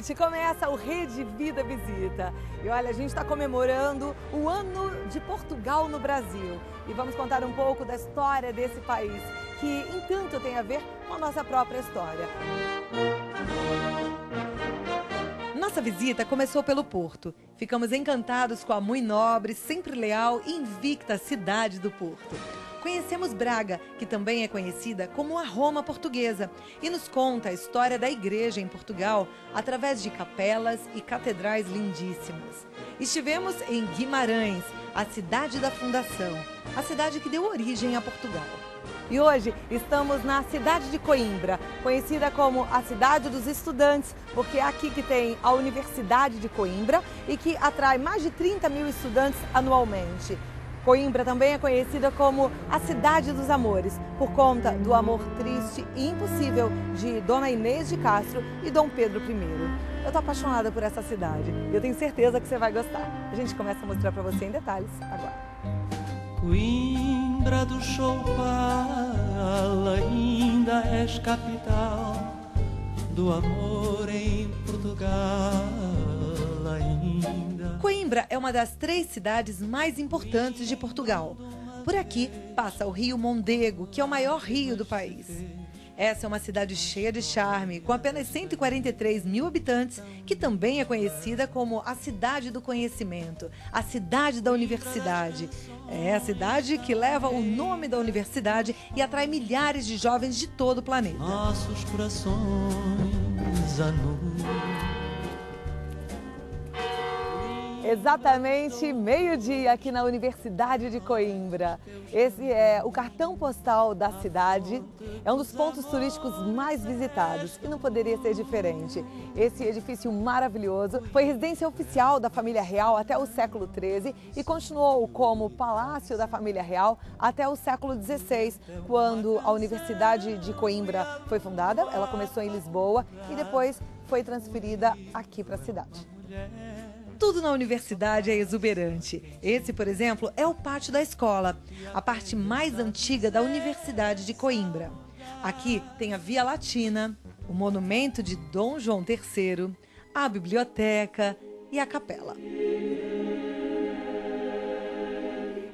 gente, começa o Rede Vida Visita. E olha, a gente está comemorando o ano de Portugal no Brasil. E vamos contar um pouco da história desse país, que em tanto tem a ver com a nossa própria história. Nossa visita começou pelo Porto. Ficamos encantados com a muito nobre, sempre leal e invicta cidade do Porto. Conhecemos Braga, que também é conhecida como a Roma portuguesa, e nos conta a história da igreja em Portugal através de capelas e catedrais lindíssimas. Estivemos em Guimarães, a cidade da fundação, a cidade que deu origem a Portugal. E hoje estamos na cidade de Coimbra, conhecida como a cidade dos estudantes, porque é aqui que tem a Universidade de Coimbra e que atrai mais de 30 mil estudantes anualmente. Coimbra também é conhecida como a cidade dos amores, por conta do amor triste e impossível de Dona Inês de Castro e Dom Pedro I. Eu tô apaixonada por essa cidade e eu tenho certeza que você vai gostar. A gente começa a mostrar para você em detalhes agora. Coimbra do Choupal, ainda és capital do amor em Portugal ainda. Coimbra é uma das 3 cidades mais importantes de Portugal. Por aqui passa o rio Mondego, que é o maior rio do país. Essa é uma cidade cheia de charme, com apenas 143 mil habitantes, que também é conhecida como a cidade do conhecimento, a cidade da universidade. É a cidade que leva o nome da universidade e atrai milhares de jovens de todo o planeta. Nossos corações anulam. Exatamente meio-dia aqui na Universidade de Coimbra. Esse é o cartão postal da cidade, é um dos pontos turísticos mais visitados e não poderia ser diferente. Esse edifício maravilhoso foi residência oficial da família real até o século XIII e continuou como Palácio da Família Real até o século XVI, quando a Universidade de Coimbra foi fundada. Ela começou em Lisboa e depois foi transferida aqui para a cidade. Tudo na universidade é exuberante. Esse, por exemplo, é o pátio da escola, a parte mais antiga da Universidade de Coimbra. Aqui tem a Via Latina, o monumento de Dom João III, a biblioteca e a capela.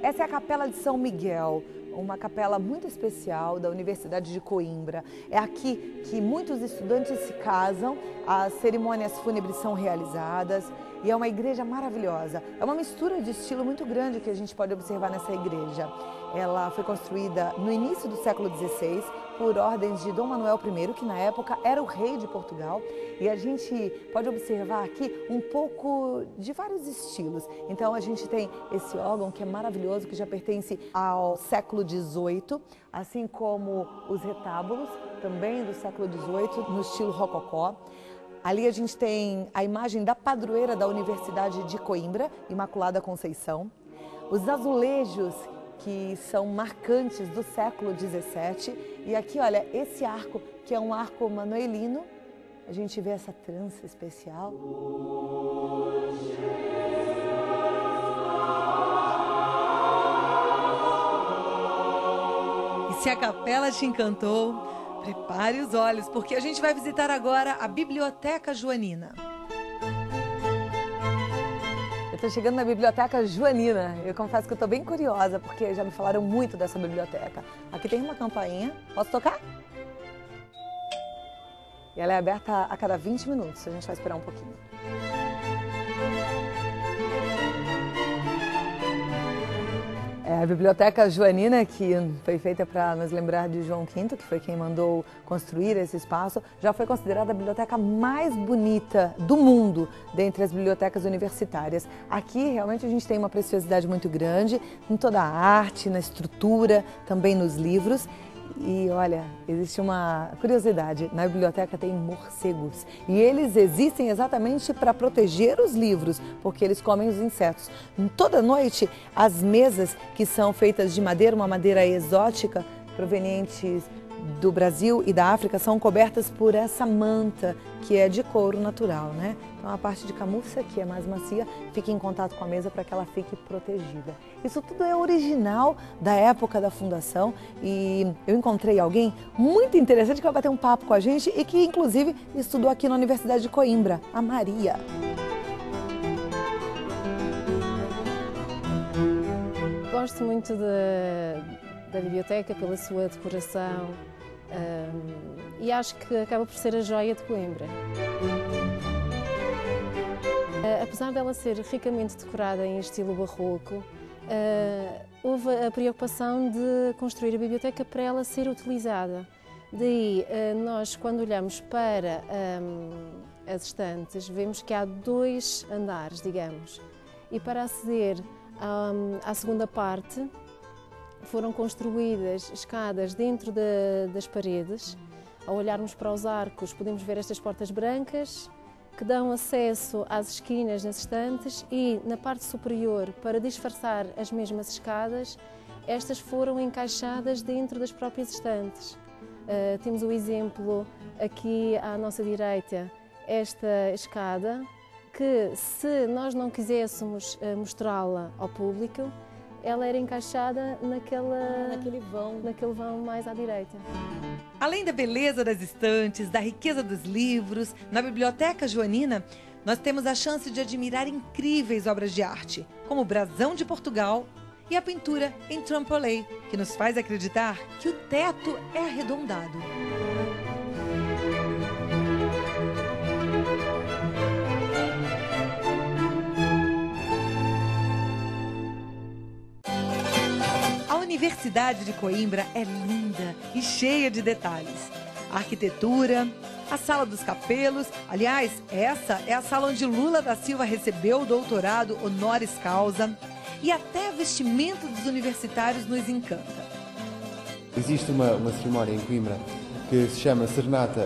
Essa é a Capela de São Miguel, uma capela muito especial da Universidade de Coimbra. É aqui que muitos estudantes se casam, as cerimônias fúnebres são realizadas e é uma igreja maravilhosa. É uma mistura de estilo muito grande que a gente pode observar nessa igreja. Ela foi construída no início do século XVI por ordens de Dom Manuel I, que na época era o rei de Portugal, e a gente pode observar aqui um pouco de vários estilos. Então a gente tem esse órgão que é maravilhoso, que já pertence ao século XVIII, assim como os retábulos, também do século XVIII, no estilo rococó. Ali a gente tem a imagem da padroeira da Universidade de Coimbra, Imaculada Conceição. Os azulejos que são marcantes do século XVII. E aqui, olha, esse arco, que é um arco manuelino, a gente vê essa trança especial. E se a capela te encantou, prepare os olhos, porque a gente vai visitar agora a Biblioteca Joanina. Eu estou chegando na Biblioteca Joanina. Eu confesso que eu estou bem curiosa, porque já me falaram muito dessa biblioteca. Aqui tem uma campainha. Posso tocar? E ela é aberta a cada 20 minutos. A gente vai esperar um pouquinho. É a Biblioteca Joanina, que foi feita para nos lembrar de João V, que foi quem mandou construir esse espaço, já foi considerada a biblioteca mais bonita do mundo dentre as bibliotecas universitárias. Aqui realmente a gente tem uma preciosidade muito grande em toda a arte, na estrutura, também nos livros. E olha, existe uma curiosidade, na biblioteca tem morcegos e eles existem exatamente para proteger os livros, porque eles comem os insetos. Toda noite, as mesas que são feitas de madeira, uma madeira exótica, provenientes do Brasil e da África são cobertas por essa manta que é de couro natural, né? Então a parte de camurça que é mais macia fica em contato com a mesa para que ela fique protegida. Isso tudo é original da época da fundação e eu encontrei alguém muito interessante que vai bater um papo com a gente e que inclusive estudou aqui na Universidade de Coimbra, a Maria. Gosto muito da biblioteca pela sua decoração e acho que acaba por ser a joia de Coimbra. Apesar dela ser ricamente decorada em estilo barroco, houve a preocupação de construir a biblioteca para ela ser utilizada. Daí, nós, quando olhamos para as estantes, vemos que há 2 andares, digamos, e para aceder à segunda parte foram construídas escadas dentro das paredes. Ao olharmos para os arcos, podemos ver estas portas brancas que dão acesso às esquinas nas estantes e na parte superior, para disfarçar as mesmas escadas, estas foram encaixadas dentro das próprias estantes. Temos o exemplo aqui à nossa direita, esta escada, que se nós não quiséssemos mostrá-la ao público, ela era encaixada naquele vão mais à direita. Além da beleza das estantes, da riqueza dos livros, na Biblioteca Joanina, nós temos a chance de admirar incríveis obras de arte, como o Brasão de Portugal e a pintura em trampolim, que nos faz acreditar que o teto é arredondado. A Universidade de Coimbra é linda e cheia de detalhes. A arquitetura, a Sala dos Capelos, aliás, essa é a sala onde Lula da Silva recebeu o doutorado honoris causa, e até a vestimenta dos universitários nos encanta. Existe uma cerimónia em Coimbra que se chama Serenata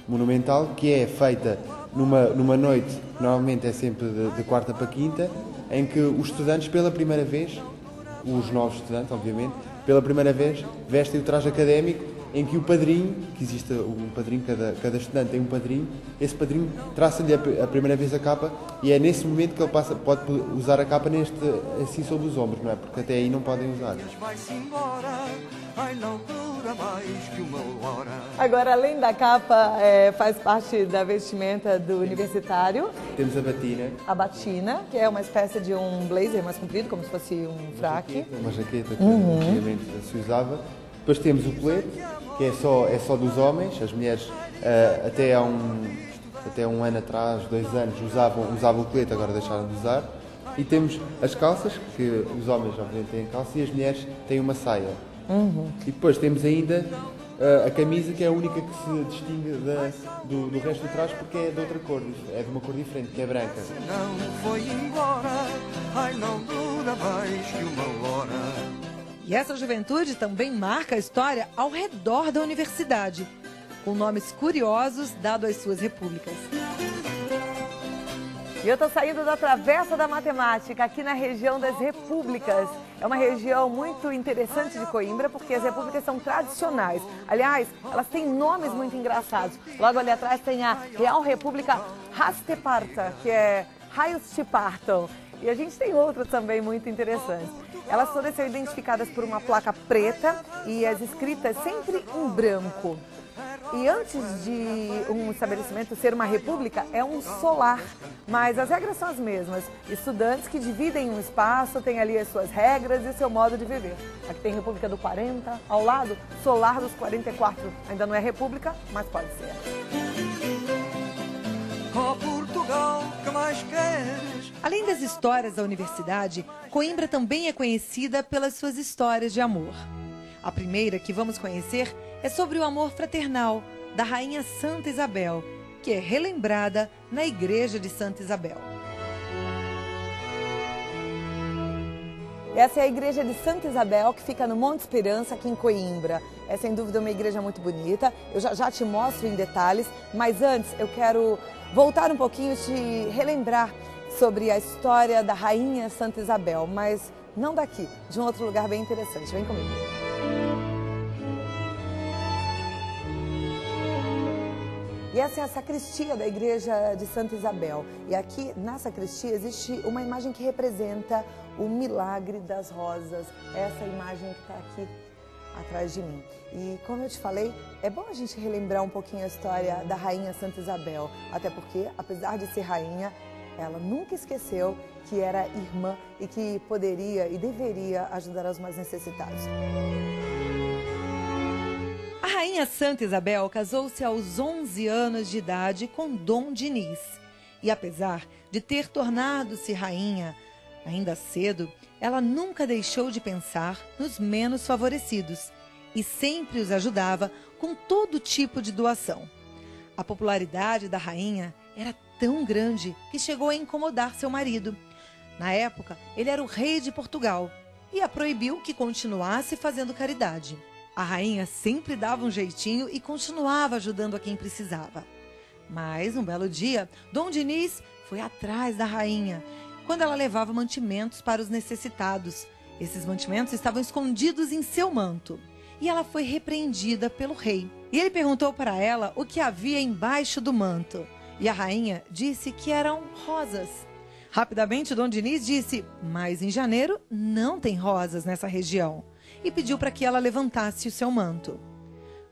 Monumental, que é feita numa noite, normalmente é sempre de quarta para quinta, em que os estudantes pela primeira vez, os novos estudantes, obviamente, pela primeira vez vestem o traje académico, em que o padrinho, que existe um padrinho, cada estudante tem um padrinho, esse padrinho traça-lhe a primeira vez a capa e é nesse momento que ele pode usar a capa assim sobre os ombros, não é? Porque até aí não podem usar. Agora, além da capa, faz parte da vestimenta do universitário. Temos a batina. A batina, que é uma espécie de um blazer mais comprido, como se fosse um fraque. Uma jaqueta que antigamente se usava. Depois temos o colete, que é só dos homens. As mulheres, até um ano atrás, 2 anos, usavam o colete, agora deixaram de usar. E temos as calças, que os homens obviamente têm calça, e as mulheres têm uma saia. E depois temos ainda a camisa, que é a única que se distingue do resto do traje, porque é de outra cor, é de uma cor diferente, que é branca. Não foi embora, ai não dura mais que uma hora. E essa juventude também marca a história ao redor da universidade, com nomes curiosos dados às suas repúblicas. E eu estou saindo da Travessa da Matemática, aqui na região das Repúblicas. É uma região muito interessante de Coimbra, porque as repúblicas são tradicionais. Aliás, elas têm nomes muito engraçados. Logo ali atrás tem a Real República Rasteparta, que é Raios te partam. E a gente tem outras também muito interessantes. Elas todas são identificadas por uma placa preta e as escritas sempre em branco. E antes de um estabelecimento ser uma república, é um solar. Mas as regras são as mesmas. Estudantes que dividem um espaço, têm ali as suas regras e o seu modo de viver. Aqui tem República do 40, ao lado, Solar dos 44. Ainda não é república, mas pode ser. Oh, Portugal, que mais queres? Além das histórias da universidade, Coimbra também é conhecida pelas suas histórias de amor. A primeira que vamos conhecer é sobre o amor fraternal da Rainha Santa Isabel, que é relembrada na Igreja de Santa Isabel. Essa é a Igreja de Santa Isabel, que fica no Monte Esperança, aqui em Coimbra. É sem dúvida uma igreja muito bonita, eu já te mostro em detalhes, mas antes eu quero voltar um pouquinho e te relembrar sobre a história da Rainha Santa Isabel, mas não daqui, de um outro lugar bem interessante. Vem comigo. E essa é a sacristia da igreja de Santa Isabel. E aqui na sacristia existe uma imagem que representa o milagre das rosas. Essa imagem que está aqui atrás de mim. E como eu te falei, é bom a gente relembrar um pouquinho a história da rainha Santa Isabel. Até porque, apesar de ser rainha, ela nunca esqueceu que era irmã e que poderia e deveria ajudar os mais necessitados. A rainha Santa Isabel casou-se aos 11 anos de idade com Dom Dinis. E apesar de ter tornado-se rainha ainda cedo, ela nunca deixou de pensar nos menos favorecidos e sempre os ajudava com todo tipo de doação. A popularidade da rainha era tão grande que chegou a incomodar seu marido. Na época, ele era o rei de Portugal e a proibiu que continuasse fazendo caridade. A rainha sempre dava um jeitinho e continuava ajudando a quem precisava. Mas, um belo dia, Dom Dinis foi atrás da rainha quando ela levava mantimentos para os necessitados. Esses mantimentos estavam escondidos em seu manto. E ela foi repreendida pelo rei. E ele perguntou para ela o que havia embaixo do manto. E a rainha disse que eram rosas. Rapidamente, Dom Dinis disse, mas em janeiro não tem rosas nessa região. E pediu para que ela levantasse o seu manto.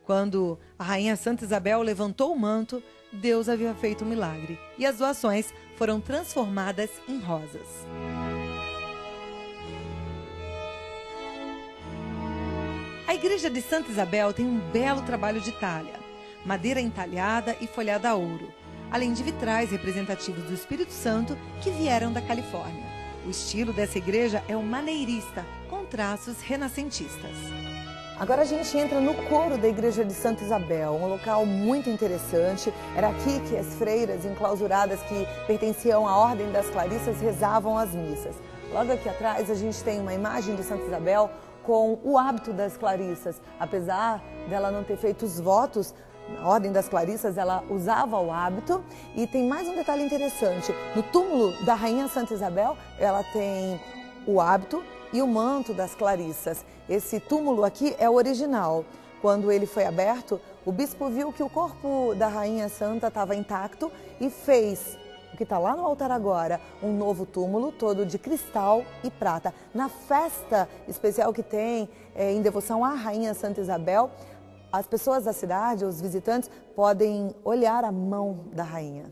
Quando a rainha Santa Isabel levantou o manto, Deus havia feito um milagre. E as doações foram transformadas em rosas. A igreja de Santa Isabel tem um belo trabalho de talha, madeira entalhada e folhada a ouro, além de vitrais representativos do Espírito Santo que vieram da Califórnia. O estilo dessa igreja é o maneirista, com traços renascentistas. Agora a gente entra no coro da igreja de Santa Isabel, um local muito interessante. Era aqui que as freiras enclausuradas que pertenciam à Ordem das Clarissas rezavam as missas. Logo aqui atrás a gente tem uma imagem de Santa Isabel com o hábito das Clarissas. Apesar dela não ter feito os votos, na Ordem das Clarissas ela usava o hábito. E tem mais um detalhe interessante, no túmulo da rainha Santa Isabel ela tem o hábito e o manto das Clarissas. Esse túmulo aqui é o original. Quando ele foi aberto, o bispo viu que o corpo da rainha santa estava intacto e fez o que está lá no altar agora, um novo túmulo todo de cristal e prata. Na festa especial que tem em devoção à rainha Santa Isabel, as pessoas da cidade, os visitantes, podem olhar a mão da rainha.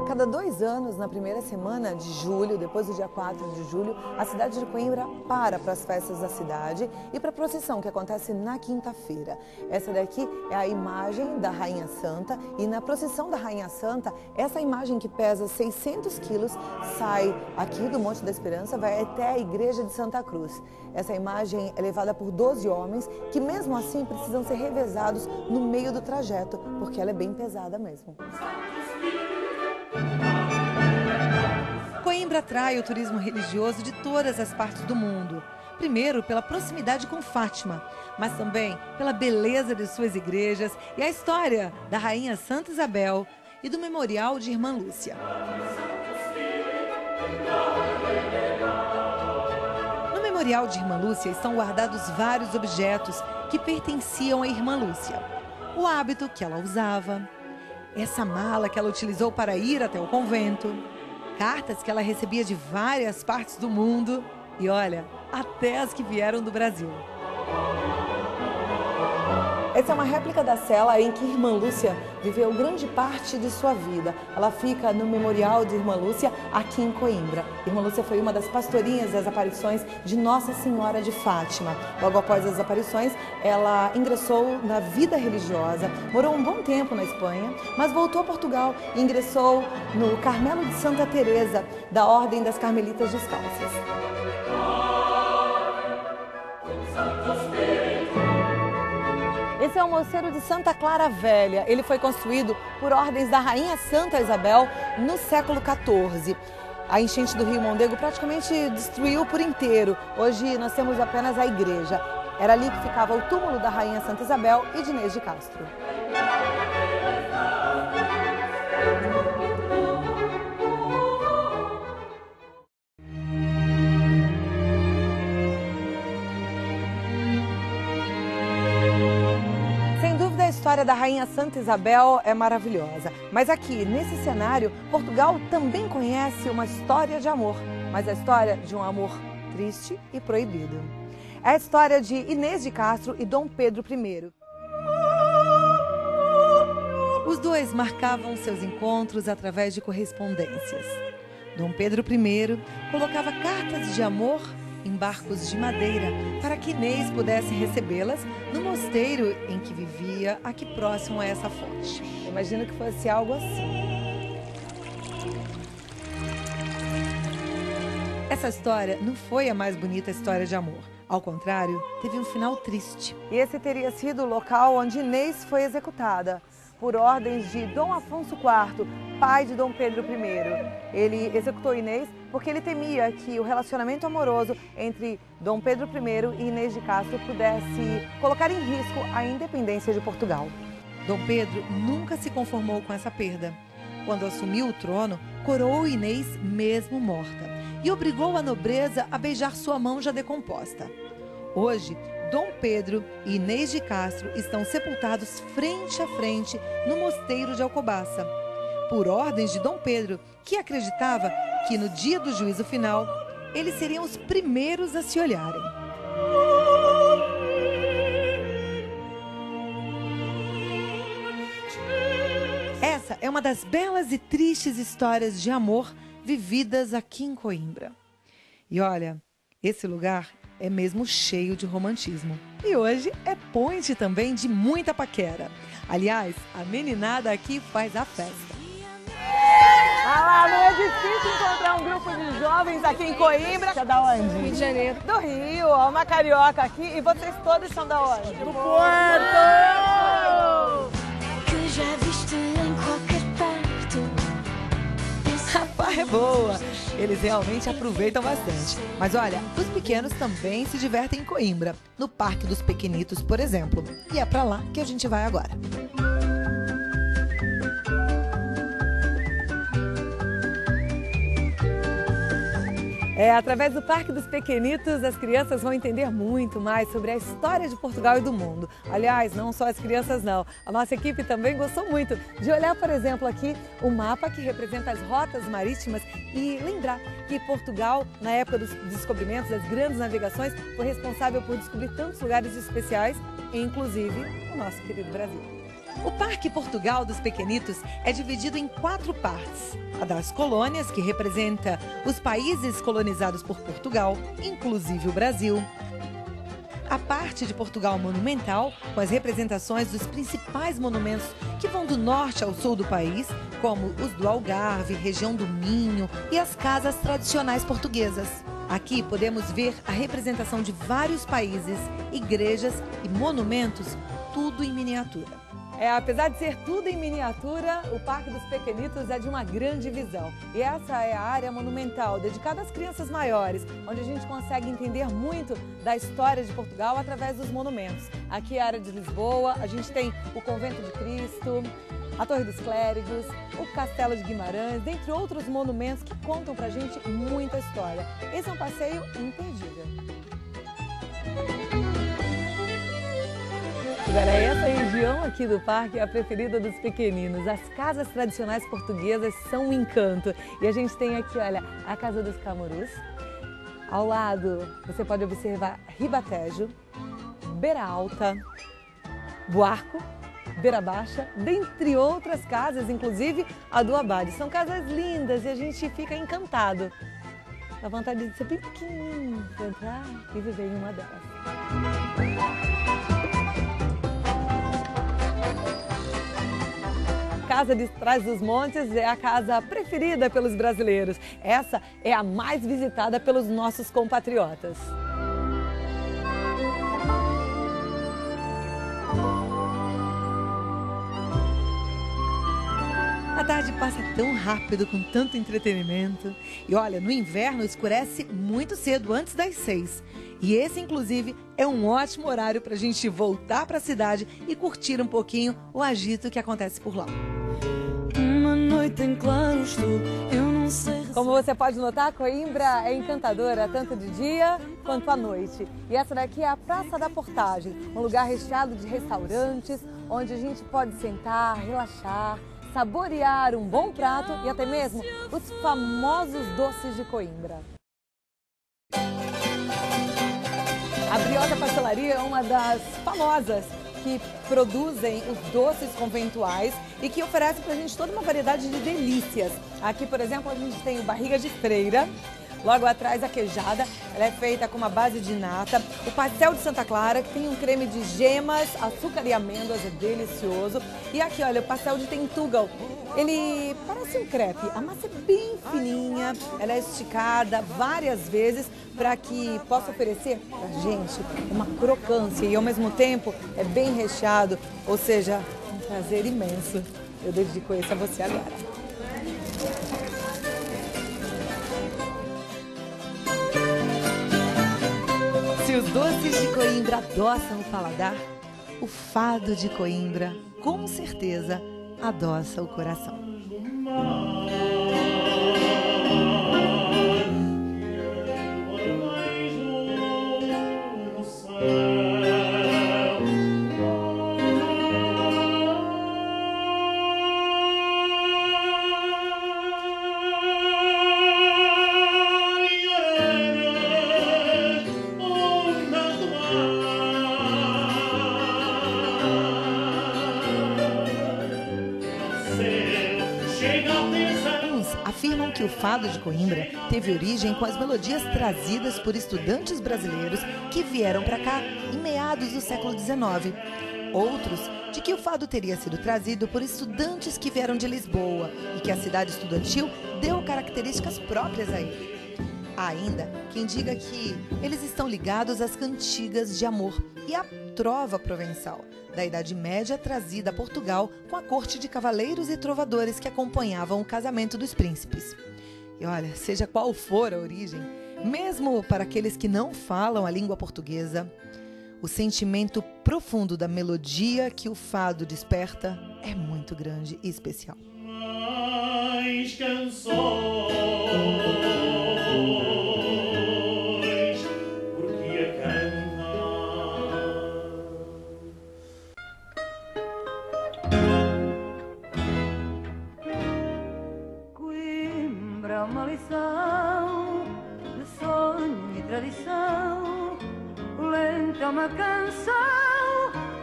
Cada 2 anos, na primeira semana de julho, depois do dia 4 de julho, a cidade de Coimbra para as festas da cidade e para a procissão que acontece na quinta-feira. Essa daqui é a imagem da Rainha Santa e na procissão da Rainha Santa, essa imagem que pesa 600 quilos sai aqui do Monte da Esperança, vai até a igreja de Santa Cruz. Essa imagem é levada por 12 homens que mesmo assim precisam ser revezados no meio do trajeto, porque ela é bem pesada mesmo. Coimbra atrai o turismo religioso de todas as partes do mundo. Primeiro, pela proximidade com Fátima, mas também pela beleza de suas igrejas e a história da rainha Santa Isabel e do memorial de Irmã Lúcia. No memorial de Irmã Lúcia estão guardados vários objetos que pertenciam à Irmã Lúcia. O hábito que ela usava, essa mala que ela utilizou para ir até o convento, cartas que ela recebia de várias partes do mundo e, olha, até as que vieram do Brasil. Essa é uma réplica da cela em que Irmã Lúcia viveu grande parte de sua vida. Ela fica no Memorial de Irmã Lúcia, aqui em Coimbra. Irmã Lúcia foi uma das pastorinhas das aparições de Nossa Senhora de Fátima. Logo após as aparições, ela ingressou na vida religiosa, morou um bom tempo na Espanha, mas voltou a Portugal e ingressou no Carmelo de Santa Teresa, da Ordem das Carmelitas Descalças. Esse é o Mosteiro de Santa Clara Velha. Ele foi construído por ordens da Rainha Santa Isabel no século XIV. A enchente do Rio Mondego praticamente destruiu por inteiro. Hoje nós temos apenas a igreja. Era ali que ficava o túmulo da Rainha Santa Isabel e de Inês de Castro. história da Rainha Santa Isabel é maravilhosa. Mas aqui, nesse cenário, Portugal também conhece uma história de amor. Mas a história de um amor triste e proibido. É a história de Inês de Castro e Dom Pedro I. Os dois marcavam seus encontros através de correspondências. Dom Pedro I colocava cartas de amor em barcos de madeira para que Inês pudesse recebê-las no mosteiro em que vivia, aqui próximo a essa fonte. Imagino que fosse algo assim. Essa história não foi a mais bonita história de amor. Ao contrário, teve um final triste. E esse teria sido o local onde Inês foi executada, por ordens de Dom Afonso IV, pai de Dom Pedro I. Ele executou Inês porque ele temia que o relacionamento amoroso entre Dom Pedro I e Inês de Castro pudesse colocar em risco a independência de Portugal. Dom Pedro nunca se conformou com essa perda. Quando assumiu o trono, coroou Inês mesmo morta e obrigou a nobreza a beijar sua mão já decomposta. Hoje, Dom Pedro e Inês de Castro estão sepultados frente a frente no mosteiro de Alcobaça, por ordens de Dom Pedro, que acreditava que no dia do juízo final, eles seriam os primeiros a se olharem. Essa é uma das belas e tristes histórias de amor vividas aqui em Coimbra. E olha, esse lugar é mesmo cheio de romantismo. E hoje é ponte também de muita paquera. Aliás, a meninada aqui faz a festa. Ah, não é difícil encontrar um grupo de jovens aqui em Coimbra. Você é da onde? Rio de Janeiro. Do Rio, ó, uma carioca aqui. E vocês todos são da onde? Do Porto! Que já viste em qualquer parte. A farra é boa, eles realmente aproveitam bastante. Mas olha, os pequenos também se divertem em Coimbra, no Parque dos Pequenitos, por exemplo. E é pra lá que a gente vai agora. Através do Parque dos Pequenitos, as crianças vão entender muito mais sobre a história de Portugal e do mundo. Aliás, não só as crianças não. A nossa equipe também gostou muito de olhar, por exemplo, aqui o mapa que representa as rotas marítimas e lembrar que Portugal, na época dos descobrimentos, das grandes navegações, foi responsável por descobrir tantos lugares especiais, inclusive o nosso querido Brasil. O Parque Portugal dos Pequenitos é dividido em 4 partes. A das colônias, que representa os países colonizados por Portugal, inclusive o Brasil. A parte de Portugal monumental, com as representações dos principais monumentos que vão do norte ao sul do país, como os do Algarve, região do Minho e as casas tradicionais portuguesas. Aqui podemos ver a representação de vários países, igrejas e monumentos, tudo em miniatura. Apesar de ser tudo em miniatura, o Parque dos Pequenitos é de uma grande visão. E essa é a área monumental, dedicada às crianças maiores, onde a gente consegue entender muito da história de Portugal através dos monumentos. Aqui é a área de Lisboa, a gente tem o Convento de Cristo, a Torre dos Clérigos, o Castelo de Guimarães, dentre outros monumentos que contam pra gente muita história. Esse é um passeio imperdível. Agora, essa região aqui do parque é a preferida dos pequeninos. As casas tradicionais portuguesas são um encanto. E a gente tem aqui, olha, a Casa dos Camurus. Ao lado, você pode observar Ribatejo, Beira Alta, Buarco, Beira Baixa, dentre outras casas, inclusive a do Abade. São casas lindas e a gente fica encantado. Dá vontade de ser bem pequenininho, de entrar e viver em uma delas. A Casa de Trás dos Montes é a casa preferida pelos brasileiros. Essa é a mais visitada pelos nossos compatriotas. A tarde passa tão rápido com tanto entretenimento. E olha, no inverno escurece muito cedo, antes das 6. E esse, inclusive, é um ótimo horário para a gente voltar para a cidade e curtir um pouquinho o agito que acontece por lá. Uma noite em claro estou, eu não sei Como você pode notar, Coimbra é encantadora tanto de dia quanto à noite. E essa daqui é a Praça da Portagem, um lugar recheado de restaurantes, onde a gente pode sentar, relaxar, saborear um bom prato e até mesmo os famosos doces de Coimbra. A Briosa Pastelaria é uma das famosas que produzem os doces conventuais e que oferecem pra gente toda uma variedade de delícias. Aqui, por exemplo, a gente tem o barriga de freira, logo atrás a queijada, ela é feita com uma base de nata, o pastel de Santa Clara, que tem um creme de gemas, açúcar e amêndoas, é delicioso. E aqui, olha, o pastel de Tentugal, ele parece um crepe, a massa é bem fininha, ela é esticada várias vezes para que possa oferecer pra gente uma crocância e ao mesmo tempo é bem recheado, ou seja, um prazer imenso. Eu dedico esse a você agora. Se os doces de Coimbra adoçam o paladar, o fado de Coimbra, com certeza, adoça o coração. Afirmam que o fado de Coimbra teve origem com as melodias trazidas por estudantes brasileiros que vieram para cá em meados do século XIX. Outros, de que o fado teria sido trazido por estudantes que vieram de Lisboa e que a cidade estudantil deu características próprias a ele. Há ainda quem diga que eles estão ligados às cantigas de amor e à trova provençal, da Idade Média trazida a Portugal com a corte de cavaleiros e trovadores que acompanhavam o casamento dos príncipes. E olha, seja qual for a origem, mesmo para aqueles que não falam a língua portuguesa, o sentimento profundo da melodia que o fado desperta é muito grande e especial. Mais canções. Uma lição de sonho e tradição, lenta uma canção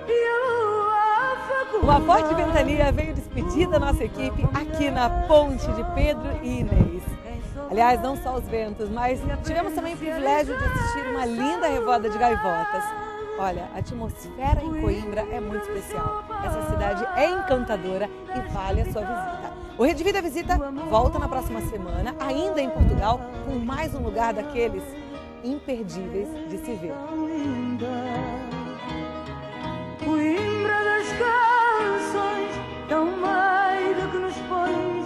e a lua faculta. Uma forte ventania veio despedir da nossa equipe aqui na ponte de Pedro e Inês. Aliás, não só os ventos, mas tivemos também o privilégio de assistir uma linda revoada de gaivotas. Olha, a atmosfera em Coimbra é muito especial. Essa cidade é encantadora e vale a sua visita. O Rede Vida Visita volta na próxima semana, ainda em Portugal, com mais um lugar daqueles imperdíveis de se ver. Coimbra das canções, tão meiga que nos pões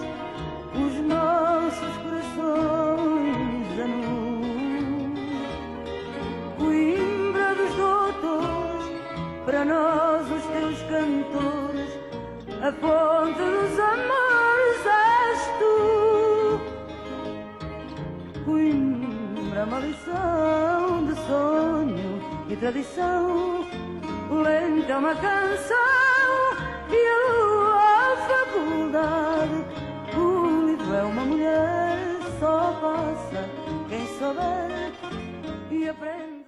os nossos corações a nu. Coimbra dos doutores, para nós os teus cantores, a fonte dos amores és tu. Coimbra, uma lição de sonho e tradição, lenta uma canção e a lua faculdade. O livro é uma mulher, só passa quem souber e aprende.